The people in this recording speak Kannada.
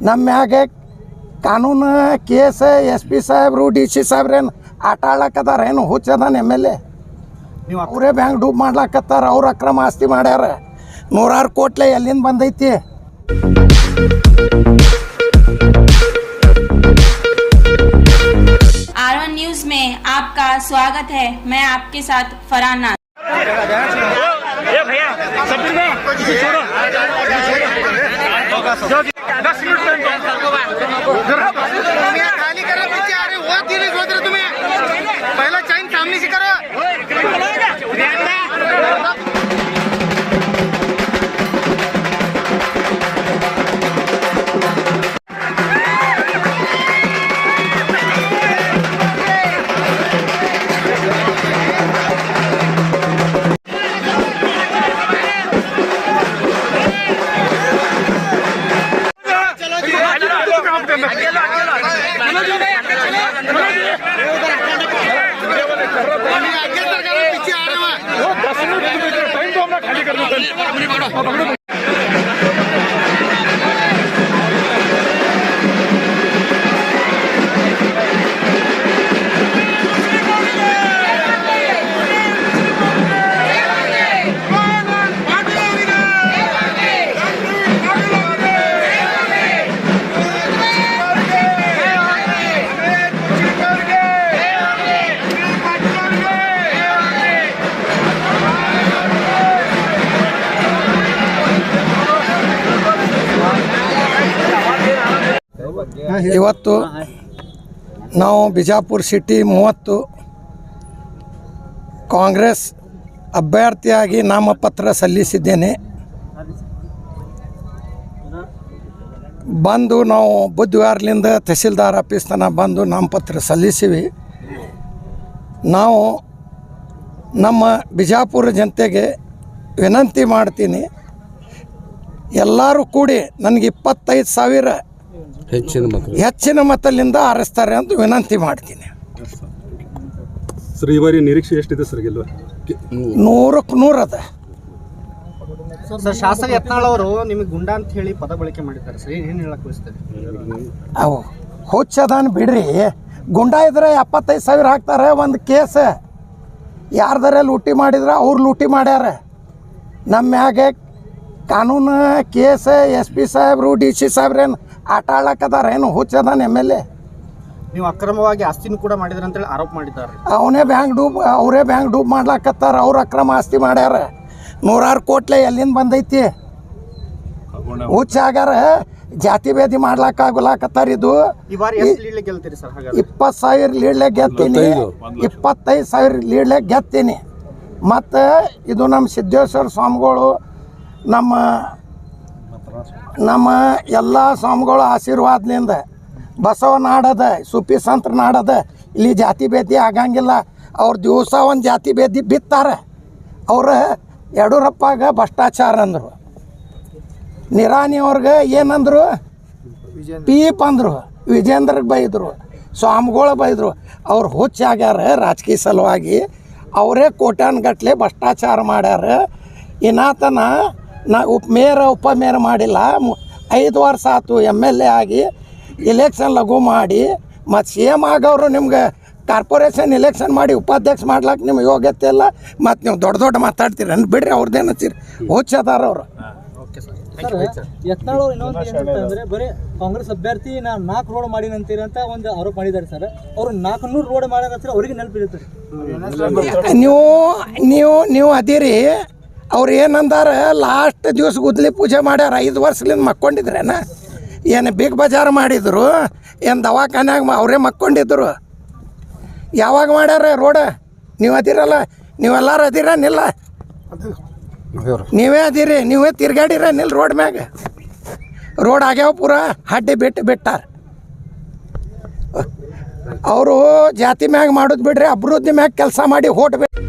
ನಮ್ಮ ಮ್ಯಾಗೆ ಕಾನೂನು ಕೇಸ್ ಎಸ್ ಪಿ ಸಾಹೇಬ್ರು ಡಿ ಸಿ ಸಾಹೇಬ್ರೇನು ಆಟ ಆಡ್ಲಕ್ಕದಾರೇನು ಹುಚ್ಚದಾನ ಎಮ್ ಎಲ್ ಎ ಅವರೇ ಬ್ಯಾಂಕ್ ಡೂಬ್ ಮಾಡ್ಲಾಕತ್ತಾರ. ಅವ್ರು ಅಕ್ರಮ ಆಸ್ತಿ ಮಾಡ್ಯಾರ. 100 ಕೋಟಿ ಎಲ್ಲಿಂದ ಬಂದೈತಿ? R1 न्यूज में आपका स्वागत है। मैं आपके साथ फरहान। खाली करा पीछे आ रहे हो धीरे सोच रहे तुम्हें पहला चाइन सामने से करो। ಇವತ್ತು ನಾವು ಬಿಜಾಪುರ ಸಿಟಿ 30 ಕಾಂಗ್ರೆಸ್ ಅಭ್ಯರ್ಥಿಯಾಗಿ ನಾಮಪತ್ರ ಸಲ್ಲಿಸಿದ್ದೇನೆ. ಬಂದು ನಾವು ಬುಧವಾರಲಿಂದ ತಹಸೀಲ್ದಾರ್ ಆಫೀಸ್ ತನಕ ಬಂದು ನಾಮಪತ್ರ ಸಲ್ಲಿಸಿವಿ. ನಾವು ನಮ್ಮ ಬಿಜಾಪುರ ಜನತೆಗೆ ವಿನಂತಿ ಮಾಡ್ತೀನಿ, ಎಲ್ಲರೂ ಕೂಡಿ ನನಗೆ 25,000 ಹೆಚ್ಚಿನ ಮತದಿಂದ ಆರಿಸ್ತಾರೆ ಅಂತ ವಿನಂತಿ ಮಾಡ್ತೀನಿ. ಸರ್, ಈ ಬಾರಿ ನಿರೀಕ್ಷೆ ಎಷ್ಟಿದೆ ಸರ್? ಗೆಲ್ಲುವ 100ಕ್ಕೆ 100 ಅದ. ಸರ್, ಶಾಸಕ ಯತ್ನಾಳ್ ಅವರು ನಿಮಗೆ ಗುಂಡ ಅಂತ ಹೇಳಿ ಪದ ಬಳಕೆ ಮಾಡಿದ್ದಾರೆ ಸರ್, ಏನು ಹೇಳಕ್ ಬಯಸ್ತಾರೆ? ಅವು ಹುಚ್ಚದಾನ ಬಿಡ್ರಿ. ಗುಂಡ ಇದ್ರೆ 75,000 ಹಾಕ್ತಾರೆ. ಒಂದು ಕೇಸ್ ಯಾರ್ದಾರ ಲೂಟಿ ಮಾಡಿದ್ರೆ ಅವ್ರು ಲೂಟಿ ಮಾಡ್ಯಾರ. ನಮ್ಮ ಮ್ಯಾಗೆ ಕಾನೂನು ಕೇಸ್ ಎಸ್ ಪಿ ಸಾಹೇಬ್ರು ಡಿ ಸಿ ಸಾಹೇಬ್ರೇನು ಆಟ ಆಡ್ಲಕ್ಕದಾರೇನು ಹುಚ್ಚದಾನ ಎಮ್ ಎಲ್ ಎ. ನೀವು ಅಕ್ರಮವಾಗಿ ಆಸ್ತಿನೂ ಕೂಡ ಮಾಡಿದ್ರೆ ಅಂತೇಳಿ ಆರೋಪ ಮಾಡಿದ್ದಾರೆ. ಅವರೇ ಬ್ಯಾಂಕ್ ಡೂಬ್ ಮಾಡ್ಲಾಕತ್ತಾರ. ಅವ್ರು ಅಕ್ರಮ ಆಸ್ತಿ ಮಾಡ್ಯಾರ. 100 ಕೋಟಿ ಎಲ್ಲಿಂದ ಬಂದೈತಿ? ಹುಚ್ಚ ಆಗ್ಯಾರ. ಜಾತಿ ಭೇದಿ ಮಾಡ್ಲಾಕತ್ತಾರ. ಇದು ಈ ಬಾರಿ ಎಷ್ಟು ಲೀಡ್ಲೆ ಗೆಲ್ತೀರಿ ಸರ್? ಹಾಗಾದ್ರೆ 20,000 ಲೀಡ್ಲೆ ಗೆತ್ತೀನಿ. 25,000 ಲೀಡ್ಲೆ ಗೆತ್ತೀನಿ. ಮತ್ತು ಇದು ನಮ್ಮ ಸಿದ್ದೇಶ್ವರ ಸ್ವಾಮಿಗಳು, ನಮ್ಮ ಎಲ್ಲ ಸ್ವಾಮಿಗಳು ಆಶೀರ್ವಾದದಿಂದ ಬಸವ ನಾಡದ, ಸುಪಿ ಸಂತರ ನಾಡದ. ಇಲ್ಲಿ ಜಾತಿ ಭೇದಿ ಆಗಂಗಿಲ್ಲ. ಅವ್ರ ದಿವಸ ಒಂದು ಜಾತಿ ಭೇದಿ ಬಿತ್ತಾರೆ. ಅವ್ರು ಯಡಿಯೂರಪ್ಪಾಗ ಭ್ರಷ್ಟಾಚಾರ ಅಂದರು. ನಿರಾಣಿಯವ್ರಿಗೆ ಏನಂದರು? ಪೀಪ್ ಅಂದರು. ವಿಜೇಂದ್ರಗೆ ಬೈದರು, ಸ್ವಾಮಿಗಳು ಬೈದರು. ಅವ್ರು ಹುಚ್ಚಾಗ್ಯಾರ ರಾಜಕೀಯ ಸಲುವಾಗಿ. ಅವರೇ ಕೋಟ್ಯಾನುಗಟ್ಲೆ ಭ್ರಷ್ಟಾಚಾರ ಮಾಡ್ಯಾರ. ಇನ್ನಾತನ ಮೇಯರ್ ಉಪಮೇಯರ್ ಮಾಡಿಲ್ಲ. 5 ವರ್ಷ ಆಯ್ತು MLA ಆಗಿ. ಇಲೆಕ್ಷನ್ ಲಘು ಮಾಡಿ ಮತ್ತು CM ಆಗವರು ನಿಮ್ಗೆ ಕಾರ್ಪೊರೇಷನ್ ಇಲೆಕ್ಷನ್ ಮಾಡಿ ಉಪಾಧ್ಯಕ್ಷ ಮಾಡ್ಲಾಕ ನಿಮ್ಗೆ ಯೋಗ್ಯತೆ ಇಲ್ಲ. ಮತ್ತು ನೀವು ದೊಡ್ಡ ಮಾತಾಡ್ತೀರಿ ಅನ್ ಬಿಡ್ರಿ. ಅವ್ರದ್ದೇನು ಹಚ್ಚಿರಿ? ಹುಚ್ಚದಾರ ಅವರು. ಯತ್ನಾಳ್ ಇನ್ನೊಂದು ಏನಂತಂದ್ರೆ ಬರೀ ಕಾಂಗ್ರೆಸ್ ಅಭ್ಯರ್ಥಿ 4 ರೋಡ್ ಮಾಡಿನಂತೀರಿ ಅಂತ ಒಂದು ಆರೋಪ ಮಾಡಿದ್ದಾರೆ ಸರ್. ಅವರು 400 ರೋಡ್ ಮಾಡ್ಯಾರ, ಅವ್ರಿಗೆ ನೆನಪಿರುತ್ತೆ. ನೀವು ಅದಿರಿ. ಅವ್ರು ಏನಂದಾರ, ಲಾಸ್ಟ್ ದಿವಸ ಗುದ್ಲಿ ಪೂಜೆ ಮಾಡ್ಯಾರ. 5 ವರ್ಷದಿಂದ ಮಕ್ಕೊಂಡಿದ್ರೇನ? ಏನು ಬಿಗ್ ಬಜಾರ್ ಮಾಡಿದ್ರು? ಏನು ದವಾಖಾನ್ಯಾಗ ಅವರೇ ಮಕ್ಕೊಂಡಿದ್ರು? ಯಾವಾಗ ಮಾಡ್ಯಾರ ರೋಡ? ನೀವು ಅದಿರಲ್ಲ, ನೀವೆಲ್ಲರೂ ಅದಿರನಿಲ್ಲ? ನೀವೇ ಅದಿರಿ, ನೀವೇ ತಿರ್ಗಾಡಿರನಿಲ್ಲ ರೋಡ್ ಮ್ಯಾಗ? ರೋಡ್ ಆಗ್ಯಾವ ಪೂರ ಹಡ್ಡಿ ಬಿಟ್ಟಾರ. ಅವರು ಜಾತಿ ಮ್ಯಾಗ ಮಾಡೋದು ಬಿಡ್ರಿ, ಅಭಿವೃದ್ಧಿ ಮ್ಯಾಗ ಕೆಲಸ ಮಾಡಿ ಹೊಟ್ಬಿಟ್ಟು